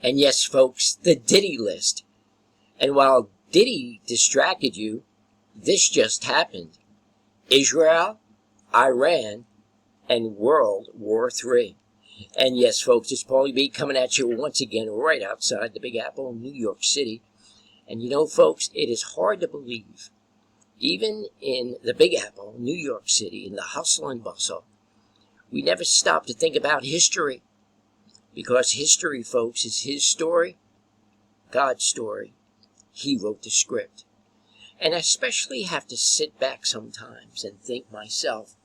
And yes, folks, the Diddy list. And while Diddy distracted you, this just happened. Israel, Iran, and World War III. And yes, folks, it's Paulie B coming at you once again right outside the Big Apple, New York City. And you know, folks, it is hard to believe. Even in the Big Apple, New York City, in the hustle and bustle, we never stop to think about history. Because history, folks, is his story, God's story. He wrote the script. And I especially have to sit back sometimes and think myself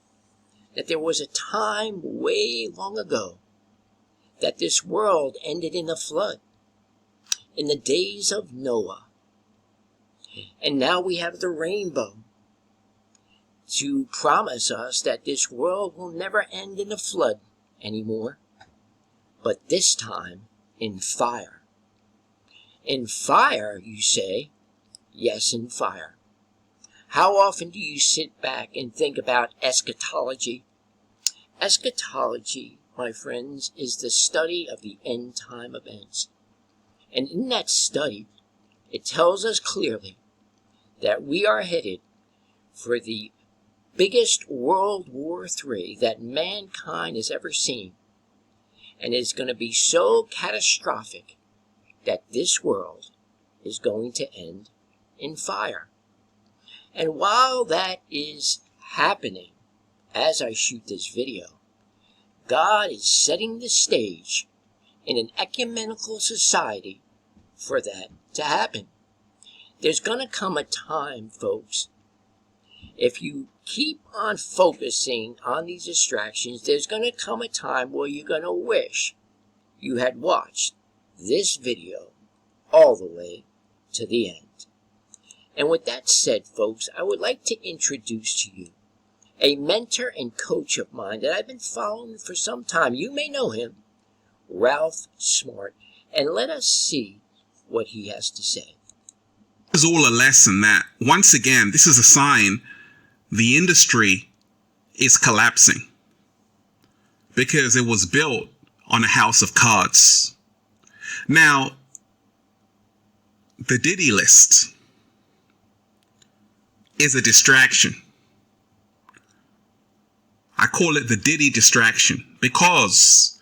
that there was a time way long ago that this world ended in a flood, in the days of Noah. And now we have the rainbow to promise us that this world will never end in a flood anymore, but this time in fire. In fire, you say? Yes, in fire. How often do you sit back and think about eschatology? Eschatology, my friends, is the study of the end time events. And in that study, it tells us clearly that we are headed for the biggest World War III that mankind has ever seen. And it's going to be so catastrophic that this world is going to end in fire. And while that is happening, as I shoot this video, God is setting the stage in an ecumenical society for that to happen. There's going to come a time, folks, if you keep on focusing on these distractions, there's going to come a time where you're going to wish you had watched this video all the way to the end. And with that said, folks, I would like to introduce to you a mentor and coach of mine that I've been following for some time. You may know him, Ralph Smart, and let us see what he has to say. It's all a lesson that, once again, this is a sign the industry is collapsing because it was built on a house of cards. Now, the Diddy list is a distraction. I call it the Diddy distraction because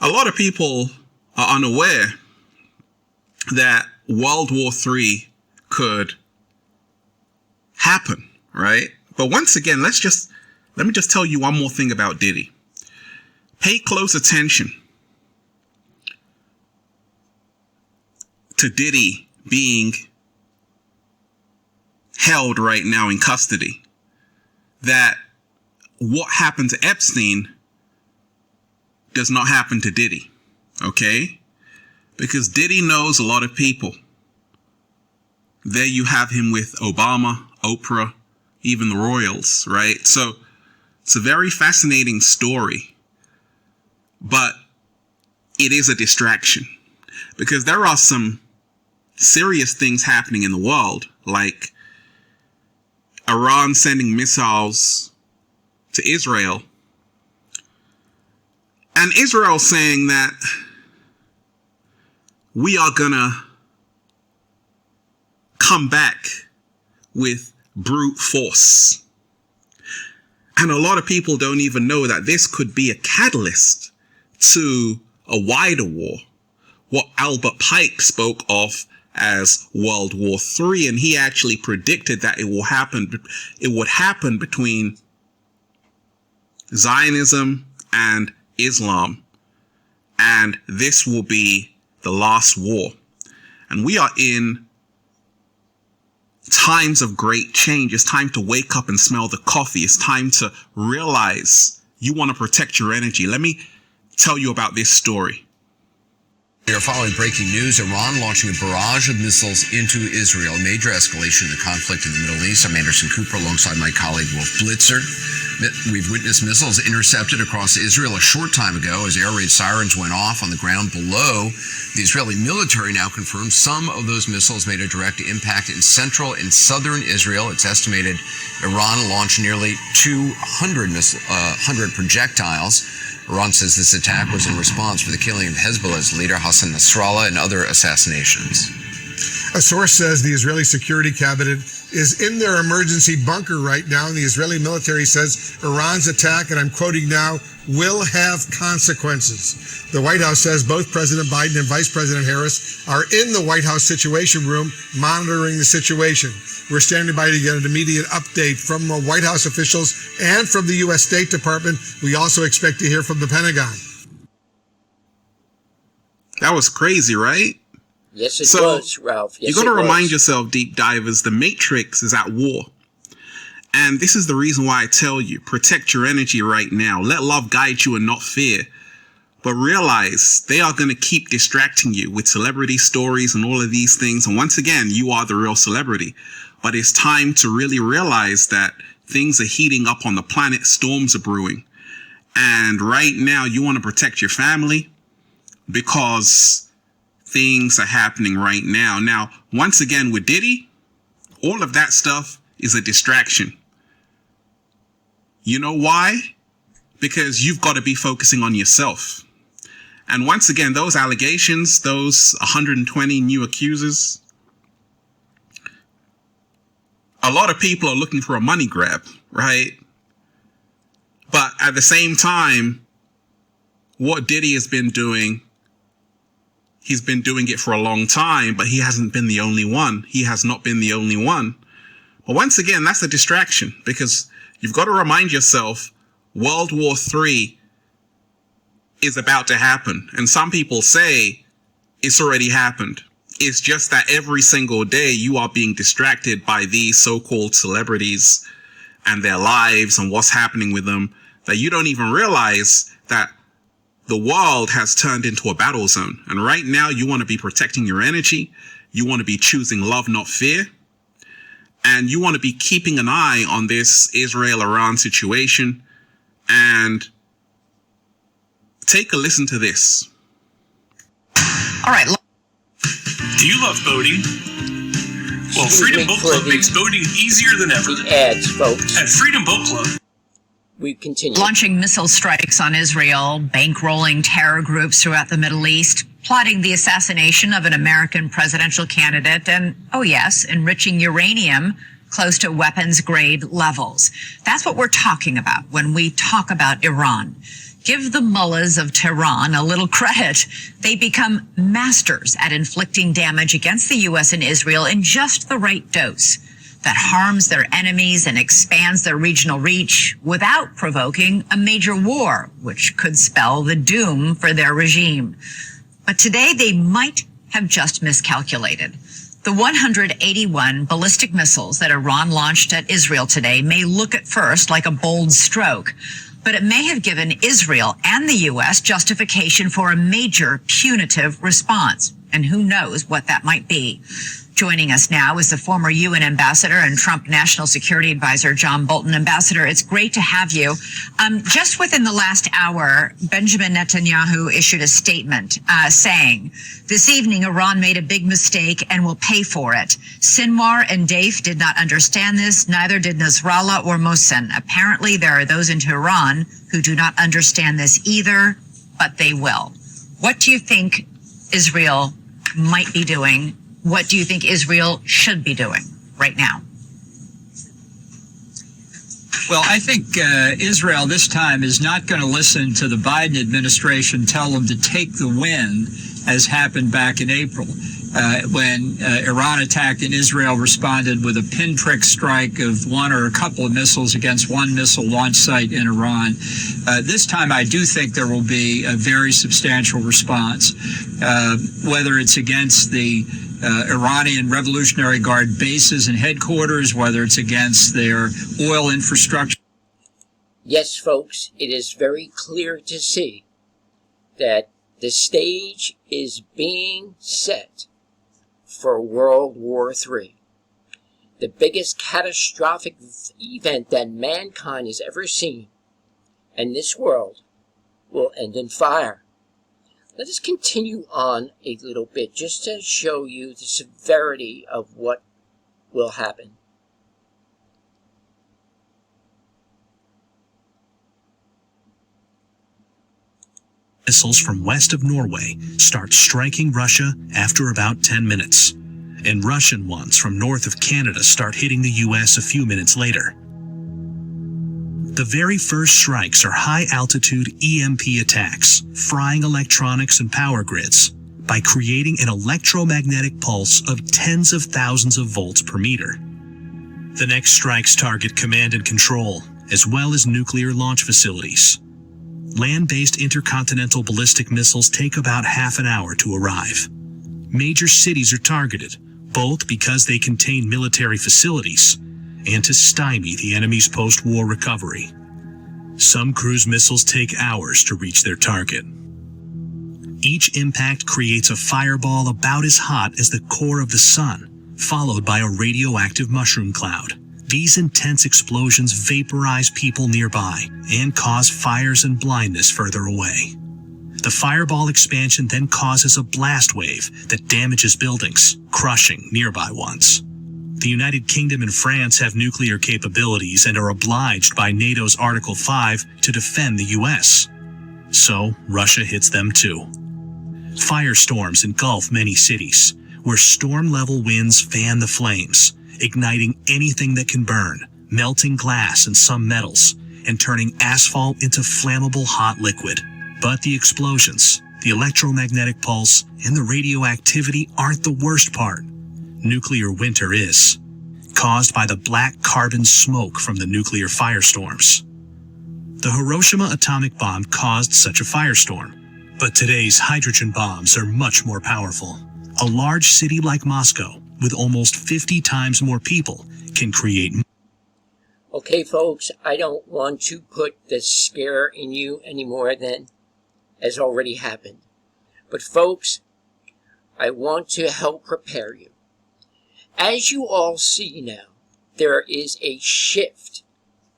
a lot of people are unaware that World War III could happen, right? But once again, let me just tell you one more thing about Diddy. Pay close attention to Diddy being held right now in custody. That what happened to Epstein does not happen to Diddy, okay? Because Diddy knows a lot of people. There you have him with Obama, Oprah, even the royals, right? So it's a very fascinating story, but it is a distraction because there are some serious things happening in the world, like Iran sending missiles to Israel, and Israel saying that we are gonna come back with brute force. And a lot of people don't even know that this could be a catalyst to a wider war, what Albert Pike spoke of as World War III, and he actually predicted that it would happen between Zionism and Islam, and this will be the last war. And we are in times of great change. It's time to wake up and smell the coffee. It's time to realize you want to protect your energy. Let me tell you about this story. We are following breaking news. Iran launching a barrage of missiles into Israel. Major escalation in the conflict in the Middle East. I'm Anderson Cooper alongside my colleague Wolf Blitzer. We've witnessed missiles intercepted across Israel a short time ago as air raid sirens went off on the ground below. The Israeli military now confirms some of those missiles made a direct impact in central and southern Israel. It's estimated Iran launched nearly 200 projectiles. Iran says this attack was in response for the killing of Hezbollah's leader Hassan Nasrallah and other assassinations. A source says the Israeli security cabinet is in their emergency bunker right now, and the Israeli military says Iran's attack, and I'm quoting now, will have consequences. The White House says both President Biden and Vice President Harris are in the White House Situation Room monitoring the situation. We're standing by to get an immediate update from White House officials and from the U.S. State Department. We also expect to hear from the Pentagon. That was crazy, right? Yes, it was, Ralph. Yes, you got to remind yourself, deep divers, the Matrix is at war. And this is the reason why I tell you, protect your energy right now. Let love guide you and not fear. But realize they are going to keep distracting you with celebrity stories and all of these things. And once again, you are the real celebrity. But it's time to really realize that things are heating up on the planet. Storms are brewing. And right now, you want to protect your family because things are happening right now. Now, once again, with Diddy, all of that stuff is a distraction. You know why? Because you've got to be focusing on yourself. And once again, those allegations, those 120 new accusers, a lot of people are looking for a money grab, right? But at the same time, what Diddy has been doing, he's been doing it for a long time, but he hasn't been the only one. He has not been the only one. But once again, that's a distraction because you've got to remind yourself World War III is about to happen. And some people say it's already happened. It's just that every single day you are being distracted by these so-called celebrities and their lives and what's happening with them that you don't even realize that the world has turned into a battle zone. And right now you want to be protecting your energy. You want to be choosing love, not fear. And you want to be keeping an eye on this Israel-Iran situation. And take a listen to this. All right. Do you love boating? Well, Freedom Boat Club makes boating easier than ever. The ads, folks. At Freedom Boat Club, We continue. Launching missile strikes on Israel, bankrolling terror groups throughout the Middle East, plotting the assassination of an American presidential candidate, and, oh yes, enriching uranium close to weapons-grade levels. That's what we're talking about when we talk about Iran. Give the mullahs of Tehran a little credit. They become masters at inflicting damage against the U.S. and Israel in just the right dose that harms their enemies and expands their regional reach without provoking a major war, which could spell the doom for their regime. But today they might have just miscalculated. The 181 ballistic missiles that Iran launched at Israel today may look at first like a bold stroke, but it may have given Israel and the U.S. justification for a major punitive response. And who knows what that might be. Joining us now is the former UN ambassador and Trump National Security Advisor, John Bolton. Ambassador, it's great to have you. Just within the last hour, Benjamin Netanyahu issued a statement saying, this evening, Iran made a big mistake and will pay for it. Sinwar and Daif did not understand this. Neither did Nasrallah or Mohsen. Apparently, there are those in Tehran who do not understand this either, but they will. What do you think Israel might be doing? What do you think Israel should be doing right now? Well, I think Israel this time is not going to listen to the Biden administration tell them to take the win, as happened back in April, when Iran attacked and Israel responded with a pinprick strike of one or a couple of missiles against one missile launch site in Iran. This time, I do think there will be a very substantial response, whether it's against the Iranian Revolutionary Guard bases and headquarters, whether it's against their oil infrastructure. Yes, folks, it is very clear to see that the stage is being set for World War III. The biggest catastrophic event that mankind has ever seen, and this world will end in fire. Let us continue on a little bit just to show you the severity of what will happen. missiles from west of Norway start striking Russia after about 10 minutes, and Russian ones from north of Canada start hitting the U.S. a few minutes later. The very first strikes are high-altitude EMP attacks, frying electronics and power grids by creating an electromagnetic pulse of tens of thousands of volts per meter. The next strikes target command and control, as well as nuclear launch facilities. Land-based intercontinental ballistic missiles take about half an hour to arrive. Major cities are targeted, both because they contain military facilities and to stymie the enemy's post-war recovery. Some cruise missiles take hours to reach their target. Each impact creates a fireball about as hot as the core of the sun, followed by a radioactive mushroom cloud. These intense explosions vaporize people nearby and cause fires and blindness further away. The fireball expansion then causes a blast wave that damages buildings, crushing nearby ones. The United Kingdom and France have nuclear capabilities and are obliged by NATO's Article 5 to defend the US. So, Russia hits them too. Firestorms engulf many cities, where storm-level winds fan the flames, igniting anything that can burn, melting glass and some metals, and turning asphalt into flammable hot liquid. But the explosions, the electromagnetic pulse, and the radioactivity aren't the worst part. Nuclear winter is, caused by the black carbon smoke from the nuclear firestorms. The Hiroshima atomic bomb caused such a firestorm, but today's hydrogen bombs are much more powerful. A large city like Moscow, with almost 50 times more people, can create. Okay, folks, I don't want to put the scare in you any more than has already happened. But folks, I want to help prepare you. As you all see now, there is a shift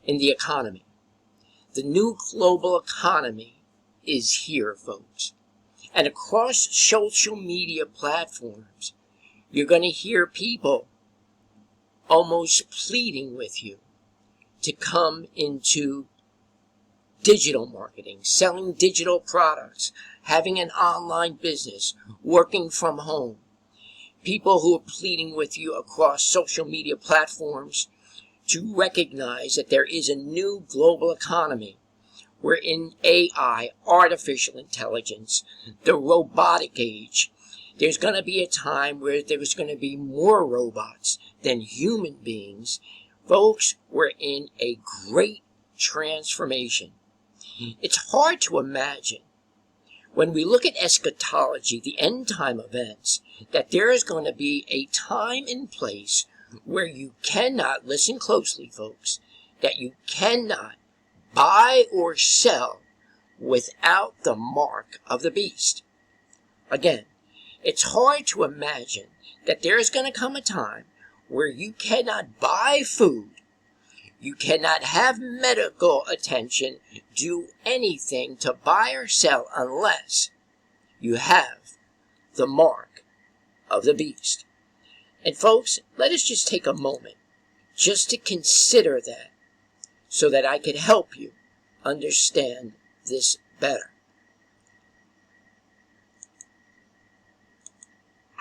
in the economy. The new global economy is here, folks. And across social media platforms, you're going to hear people almost pleading with you to come into digital marketing, selling digital products, having an online business, working from home. People who are pleading with you across social media platforms to recognize that there is a new global economy wherein AI, artificial intelligence, the robotic age, there's going to be a time where there's going to be more robots than human beings. Folks, we're in a great transformation. It's hard to imagine, when we look at eschatology, the end time events, that there is going to be a time and place where you cannot, listen closely folks, that you cannot buy or sell without the mark of the beast. Again, it's hard to imagine that there is going to come a time where you cannot buy food, you cannot have medical attention, do anything to buy or sell unless you have the mark of the beast. And folks, let us just take a moment just to consider that so that I could help you understand this better.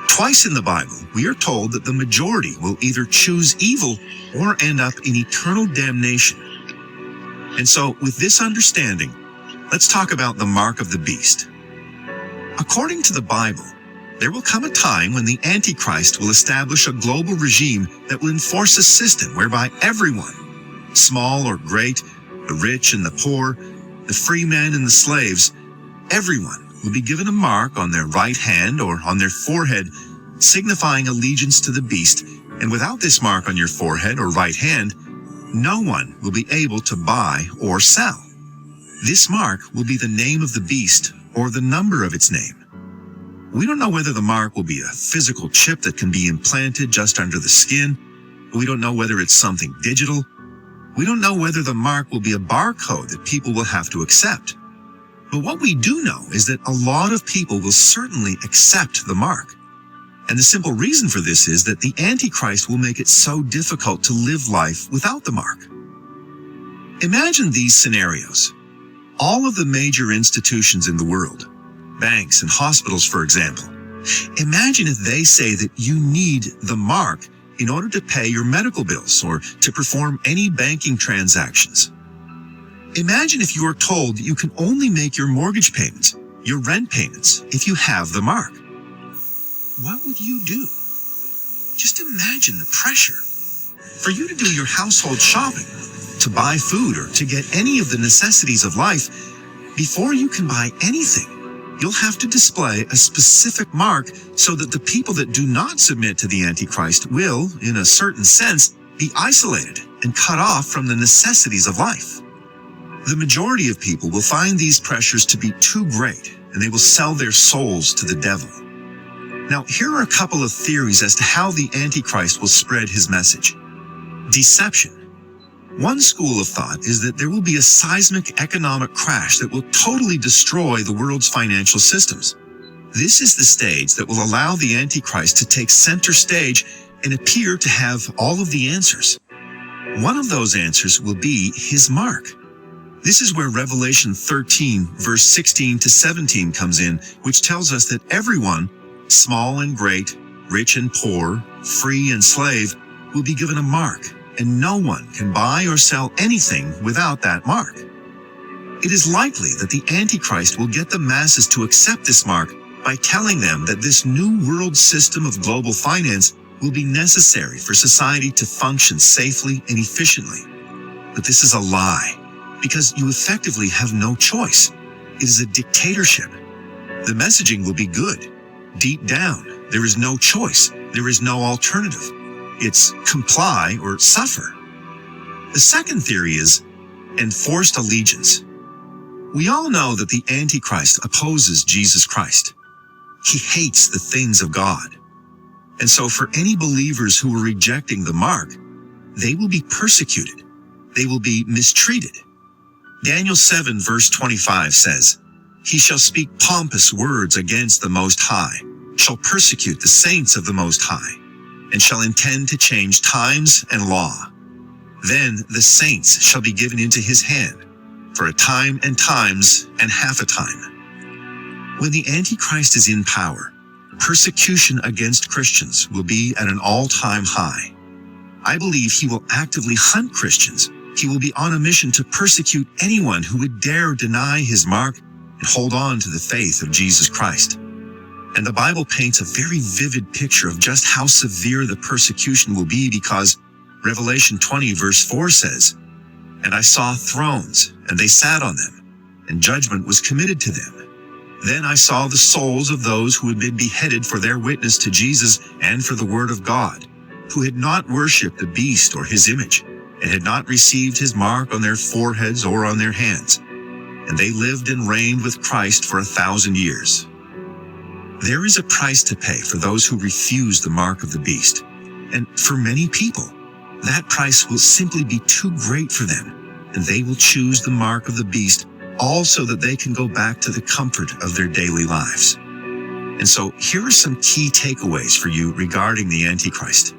Twice in the Bible, we are told that the majority will either choose evil or end up in eternal damnation. And so, with this understanding, let's talk about the mark of the beast. According to the Bible, there will come a time when the Antichrist will establish a global regime that will enforce a system whereby everyone, small or great, the rich and the poor, the free men and the slaves, everyone will be given a mark on their right hand or on their forehead, signifying allegiance to the beast, and without this mark on your forehead or right hand, no one will be able to buy or sell. This mark will be the name of the beast or the number of its name. We don't know whether the mark will be a physical chip that can be implanted just under the skin. We don't know whether it's something digital. We don't know whether the mark will be a barcode that people will have to accept. But what we do know is that a lot of people will certainly accept the mark. And the simple reason for this is that the Antichrist will make it so difficult to live life without the mark. Imagine these scenarios. all of the major institutions in the world, banks and hospitals, for example, imagine if they say that you need the mark in order to pay your medical bills or to perform any banking transactions. Imagine if you are told that you can only make your mortgage payments, your rent payments, if you have the mark. What would you do? Just imagine the pressure. For you to do your household shopping, to buy food, or to get any of the necessities of life, before you can buy anything, you'll have to display a specific mark so that the people that do not submit to the Antichrist will, in a certain sense, be isolated and cut off from the necessities of life. The majority of people will find these pressures to be too great, and they will sell their souls to the devil. Now, here are a couple of theories as to how the Antichrist will spread his message. Deception. One school of thought is that there will be a seismic economic crash that will totally destroy the world's financial systems. This is the stage that will allow the Antichrist to take center stage and appear to have all of the answers. One of those answers will be his mark. This is where Revelation 13, verse 16 to 17 comes in, which tells us that everyone, small and great, rich and poor, free and slave, will be given a mark, and no one can buy or sell anything without that mark. It is likely that the Antichrist will get the masses to accept this mark by telling them that this new world system of global finance will be necessary for society to function safely and efficiently. But this is a lie, because you effectively have no choice. It is a dictatorship. The messaging will be good. Deep down, there is no choice. There is no alternative. It's comply or suffer. The second theory is enforced allegiance. We all know that the Antichrist opposes Jesus Christ. He hates the things of God. And so for any believers who are rejecting the mark, they will be persecuted. They will be mistreated. Daniel 7 verse 25 says, "He shall speak pompous words against the Most High, shall persecute the saints of the Most High, and shall intend to change times and law. Then the saints shall be given into his hand, for a time and times and half a time." When the Antichrist is in power, persecution against Christians will be at an all-time high. I believe he will actively hunt Christians. He will be on a mission to persecute anyone who would dare deny his mark and hold on to the faith of Jesus Christ. And the Bible paints a very vivid picture of just how severe the persecution will be, because Revelation 20 verse 4 says, "And I saw thrones, and they sat on them, and judgment was committed to them. Then I saw the souls of those who had been beheaded for their witness to Jesus and for the word of God, who had not worshipped the beast or his image, and had not received his mark on their foreheads or on their hands. And they lived and reigned with Christ for 1,000 years." There is a price to pay for those who refuse the mark of the beast. And for many people, that price will simply be too great for them, and they will choose the mark of the beast, all so that they can go back to the comfort of their daily lives. And so here are some key takeaways for you regarding the Antichrist.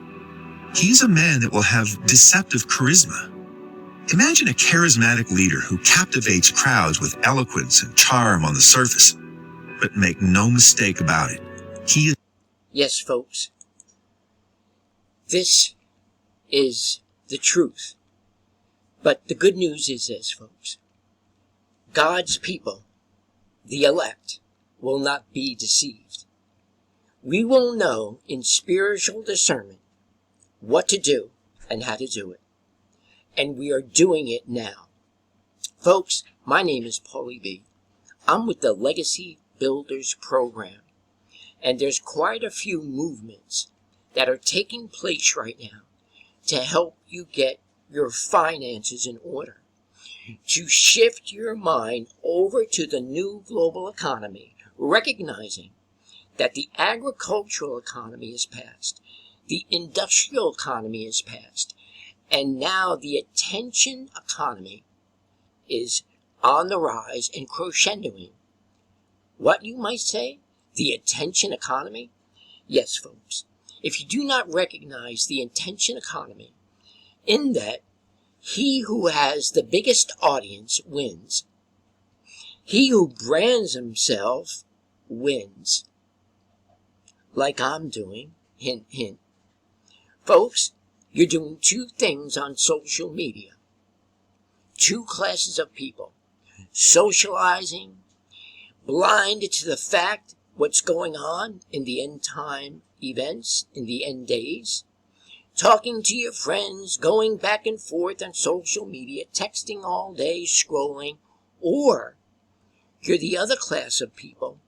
He's a man that will have deceptive charisma. Imagine a charismatic leader who captivates crowds with eloquence and charm on the surface. But make no mistake about it, he is... Yes, folks. This is the truth. But the good news is this, folks. God's people, the elect, will not be deceived. We will know in spiritual discernment what to do and how to do it. And we are doing it now. Folks, my name is Paulie B. I'm with the Legacy Builders Program. And there's quite a few movements that are taking place right now to help you get your finances in order, to shift your mind over to the new global economy, recognizing that the agricultural economy is past, the industrial economy is past, and now the attention economy is on the rise and crescendoing. What you might say? The attention economy? Yes, folks. If you do not recognize the attention economy, in that he who has the biggest audience wins, He who brands himself wins. Like I'm doing. Hint, hint. Folks, you're doing two things on social media. Two classes of people. Socializing, blind to the fact what's going on in the end time events, in the end days. Talking to your friends, going back and forth on social media, texting all day, scrolling. Or you're the other class of people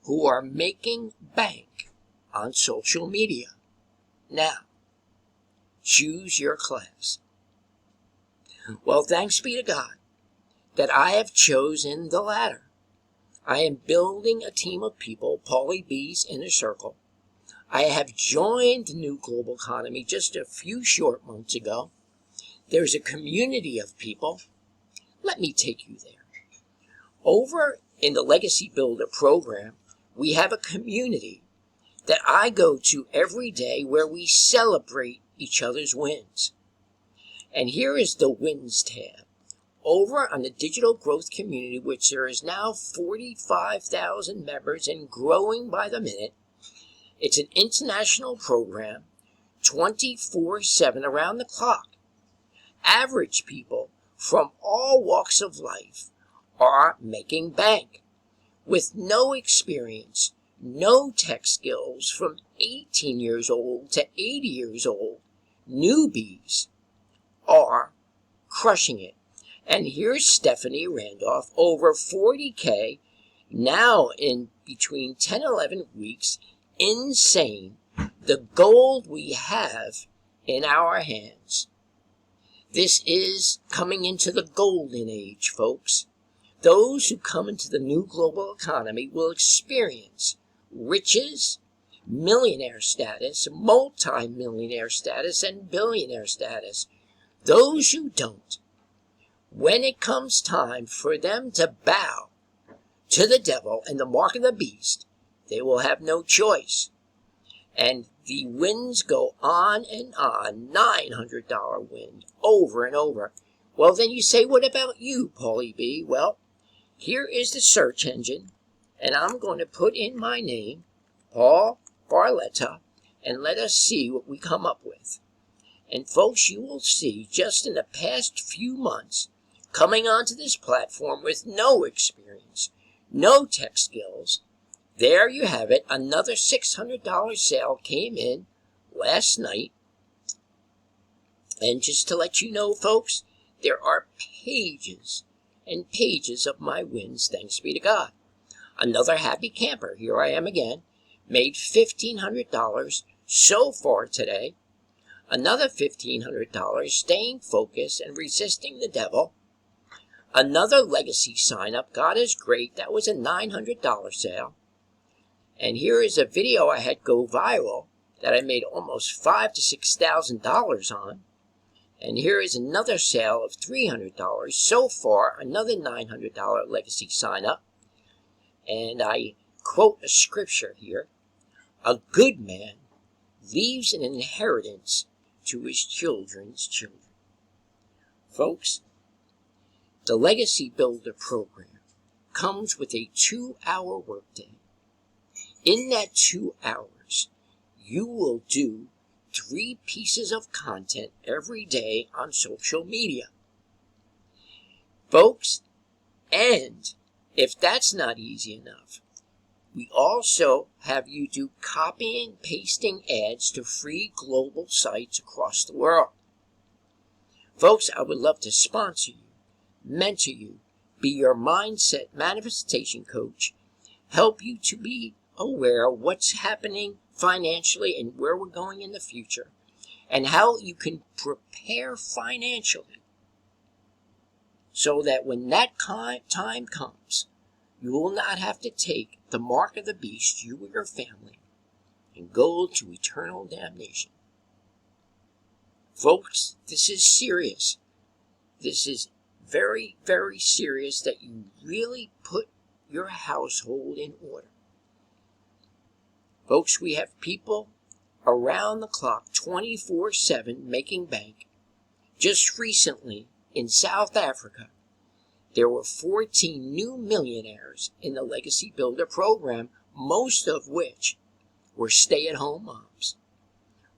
who are making bank on social media. Now, choose your class. Well, thanks be to God that I have chosen the latter. I am building a team of people, Paulie B's Inner Circle. I have joined the new global economy just a few short months ago. There's a community of people. Let me take you there. Over in the Legacy Builder program, we have a community that I go to every day where we celebrate each other's wins. And here is the wins tab. Over on the digital growth community, which there is now 45,000 members and growing by the minute. It's an international program, 24/7 around the clock. Average people from all walks of life are making bank with no experience, no tech skills, from 18 years old to 80 years old. Newbies are crushing it. And here's Stephanie Randolph, over 40K, now in between 10 and 11 weeks. Insane, the gold we have in our hands. This is coming into the golden age, folks. Those who come into the new global economy will experience riches, millionaire status, multi-millionaire status, and billionaire status. Those who don't, when it comes time for them to bow to the devil and the mark of the beast, they will have no choice. And the wins go on and on. $900 win over and over. Well, then you say, what about you, Paulie B? Well, here is the search engine, and I'm going to put in my name, Paul Barletta, and let us see what we come up with. And folks, you will see just in the past few months, coming onto this platform with no experience, no tech skills. There you have it. Another $600 sale came in last night. And just to let you know, folks, there are pages and pages of my wins, thanks be to God. Another happy camper. Here I am again. Made $1,500 so far today. Another $1,500, staying focused and resisting the devil. Another legacy sign up. God is great. That was a $900 sale. And here is a video I had go viral that I made almost $5,000 to $6,000 on. And here is another sale of $300. So far, another $900 legacy sign up. And I quote a scripture here. A good man leaves an inheritance to his children's children. Folks, the Legacy Builder program comes with a 2-hour workday. In that 2 hours, you will do 3 pieces of content every day on social media. Folks, and if that's not easy enough, we also have you do copying, pasting ads to free global sites across the world. Folks, I would love to sponsor you, mentor you, be your mindset manifestation coach, help you to be aware of what's happening financially and where we're going in the future, and how you can prepare financially so that when that time comes, you will not have to take the mark of the beast, you and your family, and go to eternal damnation. Folks, this is serious. This is very, very serious that you really put your household in order. Folks, we have people around the clock, 24/7, making bank. Just recently, in South Africa, There were 14 new millionaires in the Legacy Builder program, most of which were stay-at-home moms.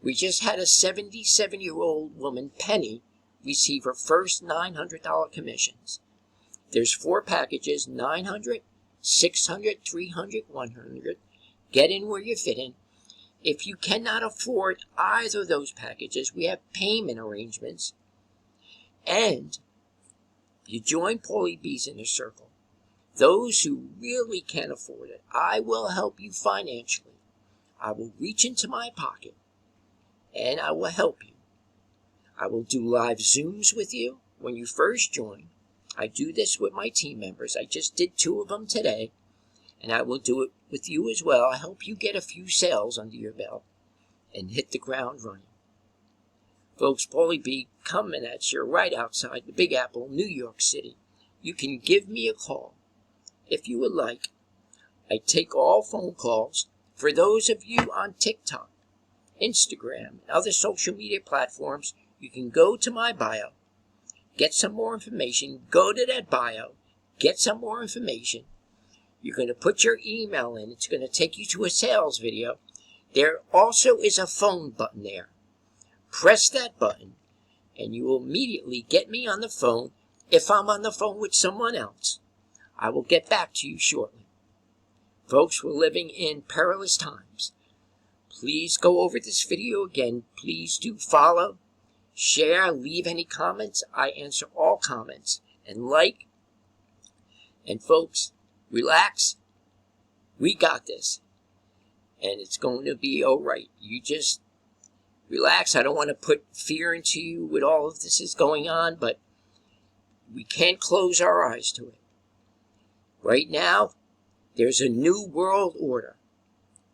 We just had a 77-year-old woman, Penny, receive her first $900 commissions. There's 4 packages, $900, $600, $300, $100. Get in where you fit in. If you cannot afford either of those packages, we have payment arrangements. And you join Paulie B's Inner Circle. Those who really can't afford it, I will help you financially. I will reach into my pocket and I will help you. I will do live Zooms with you when you first join. I do this with my team members. I just did 2 of them today, and I will do it with you as well. I help you get a few sales under your belt and hit the ground running. Folks, Paulie B coming at you right outside the Big Apple, New York City. You can give me a call if you would like. I take all phone calls. For those of you on TikTok, Instagram, and other social media platforms, you can go to my bio, get some more information, go to that bio, get some more information. You're going to put your email in. It's going to take you to a sales video. There also is a phone button there. Press that button, and you will immediately get me on the phone. If I'm on the phone with someone else, I will get back to you shortly. Folks, we're living in perilous times. Please go over this video again. Please do follow, share, leave any comments. I answer all comments. And like. And folks, relax. We got this. And it's going to be all right. You just relax. I don't want to put fear into you with all of this is going on, but we can't close our eyes to it. Right now, there's a new world order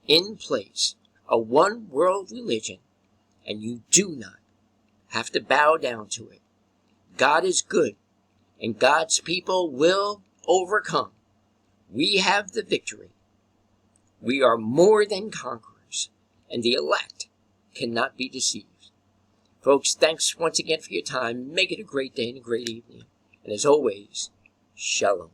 in place, a one world religion, and you do not have to bow down to it. God is good, and God's people will overcome. We have the victory. We are more than conquerors, and the elect cannot be deceived. Folks, thanks once again for your time. Make it a great day and a great evening. And as always, shalom.